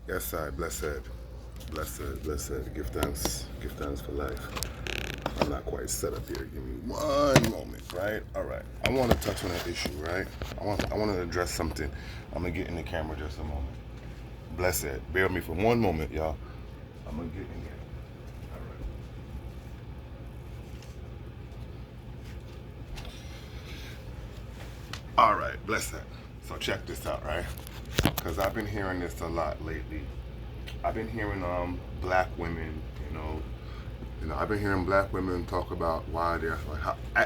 Yes, I blessed, blessed, blessed. Give thanks for life. I'm not quite set up here. Give me one moment, right? All right. I want to touch on an issue, right? I want to address something. I'm gonna get in the camera just a moment. Blessed. Bear with me for one moment, y'all. I'm gonna get in here. All right, blessed. So check this out, right? Because I've been hearing this a lot lately. I've been hearing black women, I've been hearing black women talk about why they're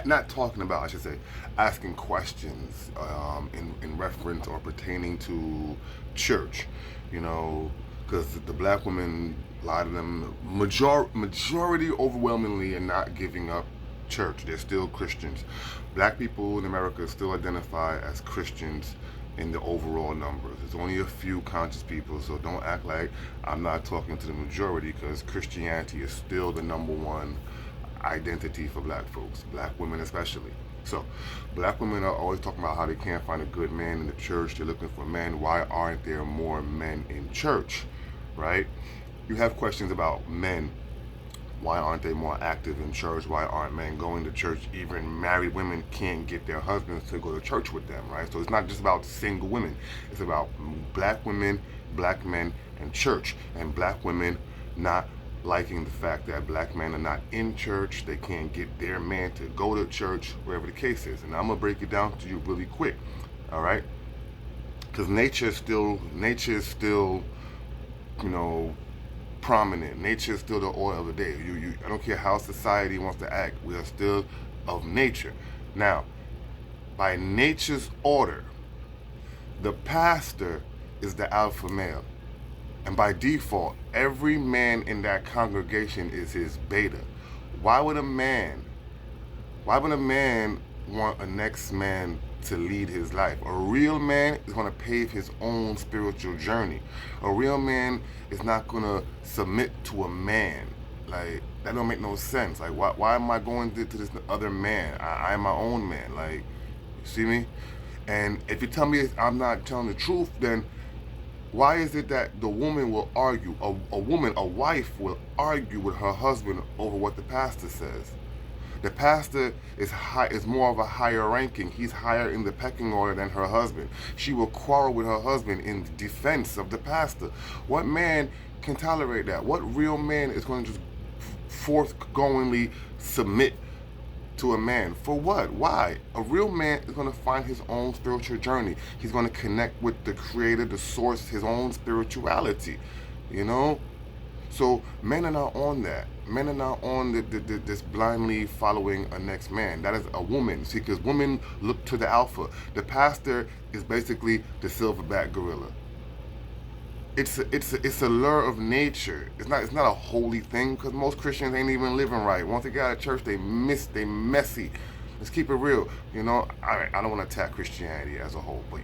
not talking about, I should say, asking questions in reference or pertaining to church, you know, because the black women, a lot of them, majority overwhelmingly, are not giving up church. They're still Christians. Black people in America still identify as Christians in the overall numbers. There's only a few conscious people, so don't act like I'm not talking to the majority, because Christianity is still the number one identity for black folks, black women especially. So, black women are always talking about how they can't find a good man in the church. They're looking for men. Why aren't there more men in church? Right? You have questions about men. Why aren't they more active in church? Why aren't men going to church? Even married women can't get their husbands to go to church with them, right? So it's not just about single women. It's about black women, black men, and church. And black women not liking the fact that black men are not in church. They can't get their man to go to church, wherever the case is. And I'm going to break it down to you really quick, all right? Because nature is still, you know, prominent. Nature is still the order of the day. I don't care how society wants to act. We are still of nature. Now, by nature's order, the pastor is the alpha male, and by default, every man in that congregation is his beta. Why would a man? Why would a man want a next man to lead his life? A real man is going to pave his own spiritual journey. A real man is not going to submit to a man. Like, that don't make no sense. Like, why am I going to this other man? I am my own man. Like, you see me? And if you tell me I'm not telling the truth, then why is it that the woman will argue, a wife will argue with her husband over what the pastor says? The pastor is more of a higher ranking. He's higher in the pecking order than her husband. She will quarrel with her husband in defense of the pastor. What man can tolerate that? What real man is going to just forthgoingly submit to a man? For what? Why? A real man is going to find his own spiritual journey. He's going to connect with the creator, the source, his own spirituality. You know? So men are not on that. Men are not on this blindly following a next man. That is a woman. See, because women look to the alpha. The pastor is basically the silverback gorilla. It's a lure of nature. It's not a holy thing, because most Christians ain't even living right. Once they get out of church, they messy. Let's keep it real. I don't want to attack Christianity as a whole, but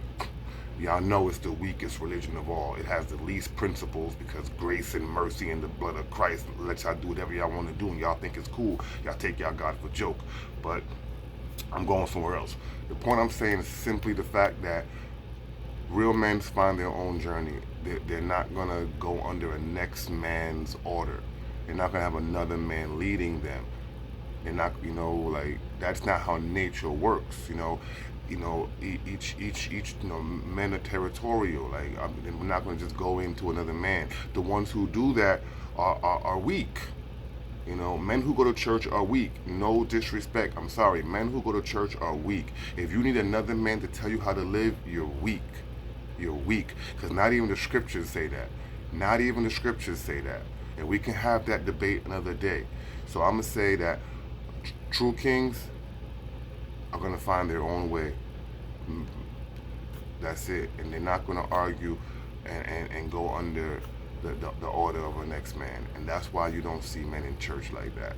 y'all know it's the weakest religion of all. It has the least principles, because grace and mercy and the blood of Christ lets y'all do whatever y'all want to do, and y'all think it's cool. Y'all take y'all God for a joke. But I'm going somewhere else. The point I'm saying is simply the fact that real men find their own journey. They're not going to go under a next man's order. They're not going to have another man leading them. They're not, like, that's not how nature works. Each men are territorial. Like, we're not going to just go into another man. The ones who do that are weak. Men who go to church are weak. No disrespect. I'm sorry. Men who go to church are weak. If you need another man to tell you how to live, you're weak. You're weak. Because not even the scriptures say that. Not even the scriptures say that. And we can have that debate another day. So I'm going to say that true kings are going to find their own way. That's it. And they're not going to argue and go under the order of a next man. And that's why you don't see men in church like that.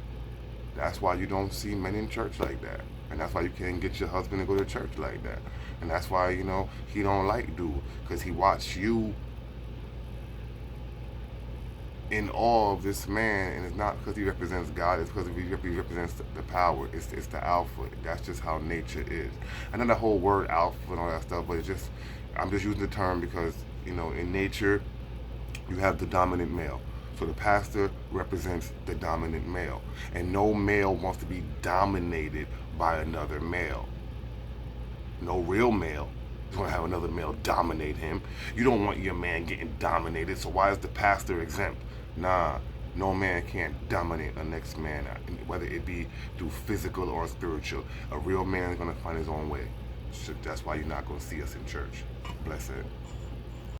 That's why you don't see men in church like that. And that's why you can't get your husband to go to church like that. And that's why, he don't like dude. Because he watched you in awe of this man, and it's not because he represents God, it's because he represents the power. It's the alpha. That's just how nature is. I know the whole word alpha and all that stuff, but I'm just using the term because, in nature, You have the dominant male. So the pastor represents the dominant male. And no male wants to be dominated by another male. No real male is going to have another male dominate him. You don't want your man getting dominated, so why is the pastor exempt? Nah, no man can't dominate a next man, whether it be through physical or spiritual. A real man is going to find his own way. So that's why you're not going to see us in church. Blessed.